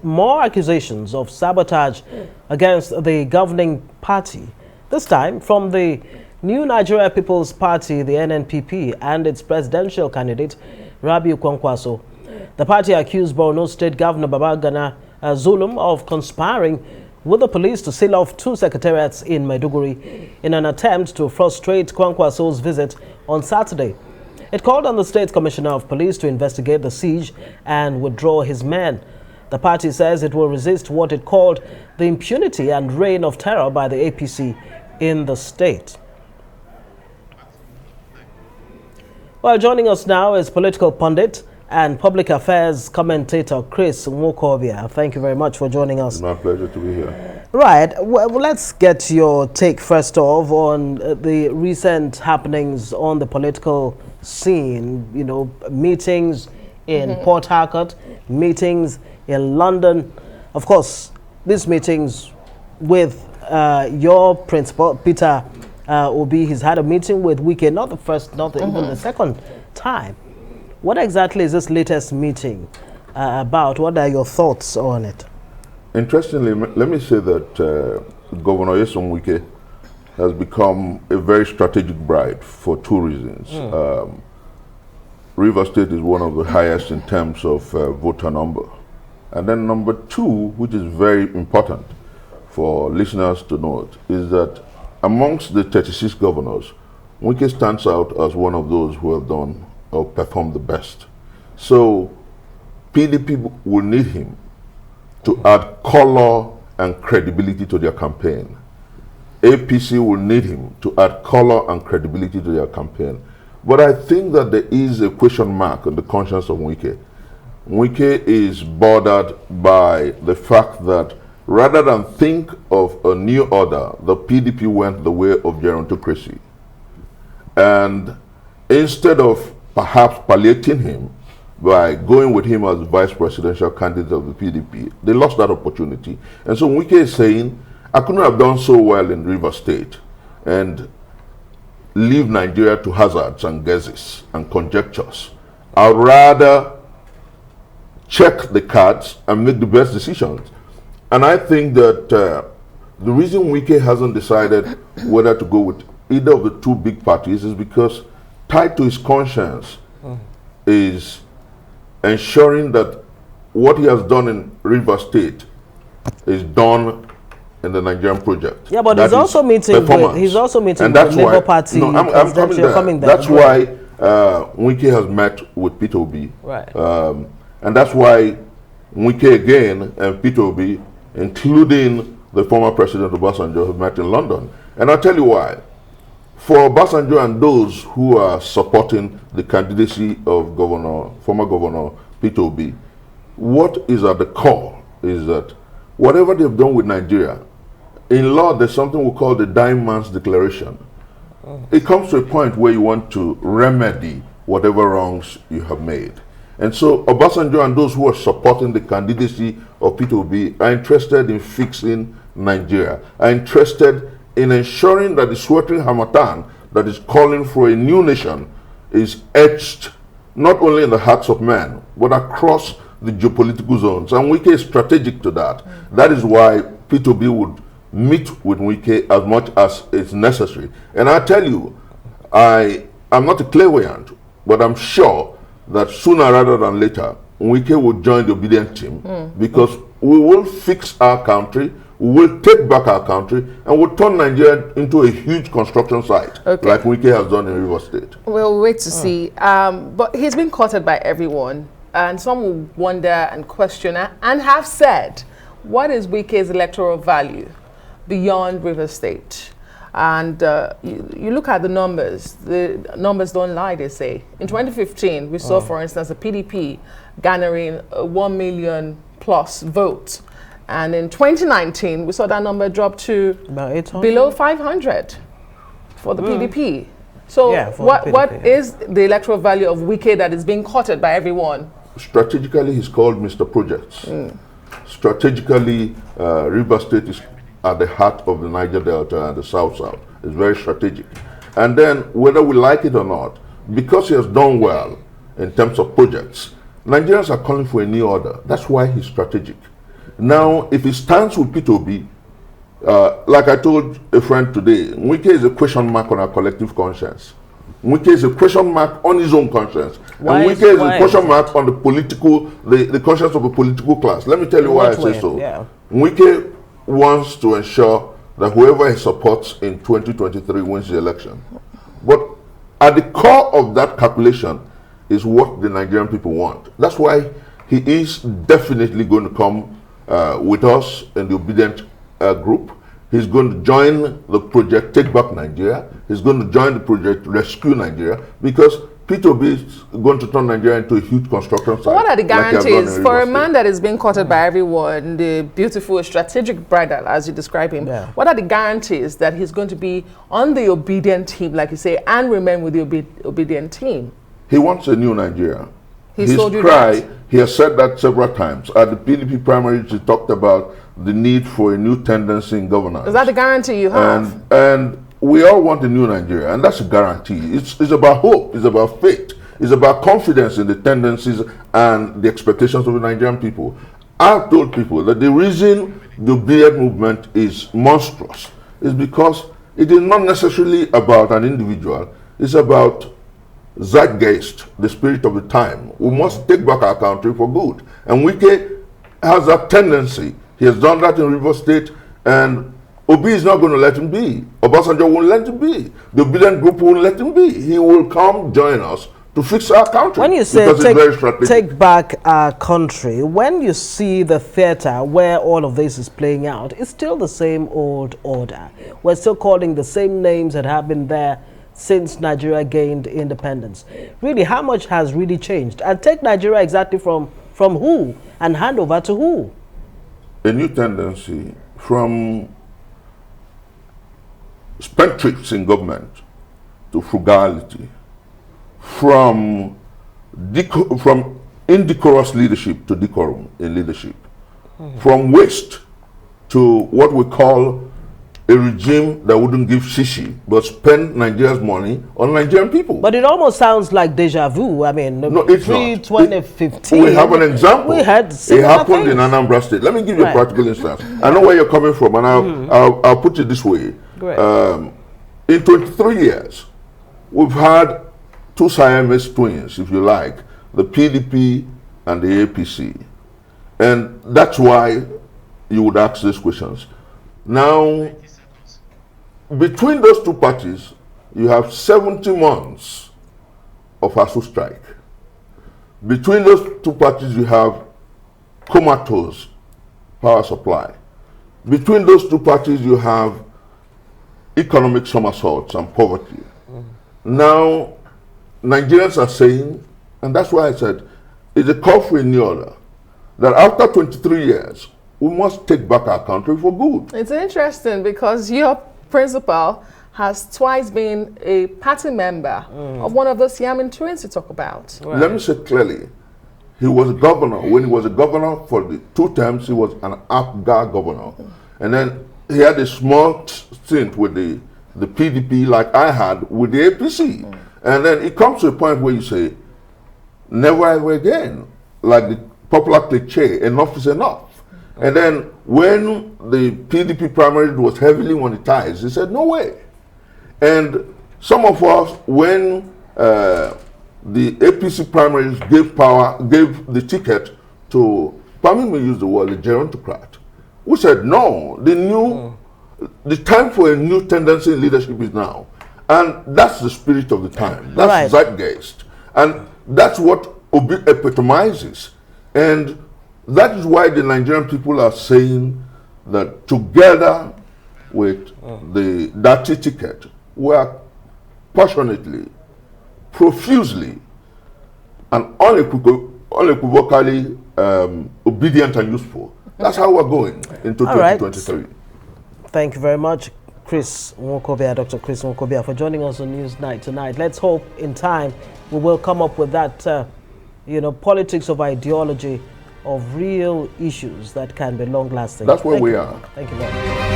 more accusations of sabotage against the governing party, this time from the New Nigeria People's Party, the NNPP, and its presidential candidate, Rabiu Kwankwaso. The party accused Borno State Governor Babagana Zulum of conspiring with the police to seal off 2 secretariats in Maiduguri in an attempt to frustrate Kwankwaso's visit on Saturday. It called on the State Commissioner of Police to investigate the siege and withdraw his men. The party says it will resist what it called the impunity and reign of terror by the APC in the state. Well, joining us now is political pundit and public affairs commentator Chris Nwokobia. Thank you very much for joining us. It's my pleasure to be here. Right. Well, let's get your take first off on the recent happenings on the political scene. You know, meetings in Port Harcourt, meetings in London. Of course, these meetings with your principal, Peter Obi, he's had a meeting with Wike, not the first, not even the second time. What exactly is this latest meeting about? What are your thoughts on it? Interestingly, let me say that Governor Nyesom Wike has become a very strategic bride for 2 reasons. River State is one of the highest in terms of voter number. And then number 2, which is very important for listeners to note, is that amongst the 36 governors, Wike stands out as one of those who have done or performed the best. So PDP will need him to add color and credibility to their campaign. APC will need him to add color and credibility to their campaign. But I think that there is a question mark on the conscience of Wike. Wike is bordered by the fact that rather than think of a new order, the PDP went the way of gerontocracy. And instead of perhaps palliating him by going with him as vice presidential candidate of the PDP, they lost that opportunity. And so Wike is saying, I couldn't have done so well in River State and leave Nigeria to hazards and guesses and conjectures. I'd rather check the cards and make the best decisions. And I think that the reason Wike hasn't decided whether to go with either of the 2 big parties is because tied to his conscience is ensuring that what he has done in River State is done in the Nigerian project. Yeah, but he's also meeting with the Labour Party. No, I'm coming there. That's why Wike has met with Peter Obi. Right. And that's why Wike again and Peter Obi, including the former President Obasanjo, have met in London. And I'll tell you why. For Obasanjo and those who are supporting the candidacy of former Governor Peter Obi, what is at the core is that whatever they've done with Nigeria, in law there's something we call the dying man's declaration. It comes to a point where you want to remedy whatever wrongs you have made. And so Obasanjo and those who are supporting the candidacy of Peter Obi are interested in fixing Nigeria, are interested in ensuring that the sweltering harmattan that is calling for a new nation is etched not only in the hearts of men, but across the geopolitical zones. And Wike is strategic to that. That is why Peter Obi would meet with Wike as much as is necessary. And I tell you, I'm not a clairvoyant, but I'm sure that sooner rather than later, Wike will join the Obidient team because we will fix our country, we will take back our country, and we'll turn Nigeria into a huge construction site, like Wike has done in River State. We'll wait to see. But he's been courted by everyone, and some will wonder and question and have said, what is Wike's electoral value beyond River State? And you look at the numbers don't lie, they say. In 2015, we saw, for instance, the PDP garnering 1 million plus votes. And in 2019, we saw that number drop to about 800? Below 500 for the PDP. So yeah, what is the electoral value of Wike that is being courted by everyone? Strategically, he's called Mr. Projects. Strategically, River State is at the heart of the Niger Delta and the South-South. It's very strategic. And then, whether we like it or not, because he has done well in terms of projects, Nigerians are calling for a new order. That's why he's strategic. Now, if he stands with P2B, like I told a friend today, Wike is a question mark on our collective conscience. Wike is a question mark on his own conscience. And Wike is a question mark on the political, the conscience of the political class. Let me tell you why I say so. Yeah. Wike wants to ensure that whoever he supports in 2023 wins the election. But at the core of that calculation is what the Nigerian people want. That's why he is definitely going to come with us in the Obidient group. He's going to join the project Take Back Nigeria. He's going to join the project Rescue Nigeria, because P2B is going to turn Nigeria into a huge construction site. What are the guarantees for a man that is being courted by everyone, the beautiful strategic bridal, as you describe him? Yeah. What are the guarantees that he's going to be on the Obidient team, like you say, and remain with the Obidient team? He wants a new Nigeria. His cry, he has said that several times. At the PDP primaries, he talked about the need for a new tendency in governance. Is that the guarantee you have? And we all want a new Nigeria, and that's a guarantee. It's about hope, it's about faith, it's about confidence in the tendencies and the expectations of the Nigerian people. I've told people that the reason the Obidient movement is monstrous is because it is not necessarily about an individual, it's about zeitgeist, the spirit of the time. We must take back our country for good. And Wike has that tendency. He has done that in Rivers State, and Obi is not going to let him be. Obasanjo won't let him be. The Obidient group won't let him be. He will come join us to fix our country. When you say take back our country, when you see the theater where all of this is playing out, it's still the same old order. We're still calling the same names that have been there since Nigeria gained independence. Really, how much has really changed? And take Nigeria exactly from who and hand over to who? A new tendency from spent trips in government to frugality, from indecorous leadership to decorum in leadership, from waste to what we call a regime that wouldn't give shishi but spend Nigeria's money on Nigerian people. But it almost sounds like deja vu. I mean, no, it's pre-2015. We have an example. We had it happened in Anambra State. Let me give you a practical instance. I know where you're coming from, and I'll put it this way. In 23 years, we've had two Siamese twins, if you like, the PDP and the APC. And that's why you would ask these questions. Now, between those two parties, you have 70 months of ASU strike. Between those two parties, you have comatose power supply. Between those two parties, you have economic somersaults and poverty. Now, Nigerians are saying, and that's why I said, it's a call for a new order, that after 23 years, we must take back our country for good. It's interesting because your principal has twice been a party member of one of the Siamese twins you talk about. Right. Let me say clearly, he was a governor. When he was a governor for the 2 terms, he was an APGA governor. And then he had a small stint with the PDP like I had with the APC. And then it comes to a point where you say, never ever again. Like the popular cliche, enough is enough. And then when the PDP primary was heavily monetized, he said, no way. And some of us, when the APC primaries gave the ticket to, permit me use the word, the gerontocrat, we said, no, the time for a new tendency in leadership is now. And that's the spirit of the time. That's zeitgeist. And that's what Obi epitomizes. And that is why the Nigerian people are saying that together with the dirty ticket, we are passionately, profusely, and unequivocally obedient and useful. That's how we're going into 2023. Right. Thank you very much, Chris Nwokobia, Dr. Chris Nwokobia, for joining us on Newsnight tonight. Let's hope in time we will come up with that, politics of ideology, of real issues that can be long-lasting. That's where we are. Thank you very much.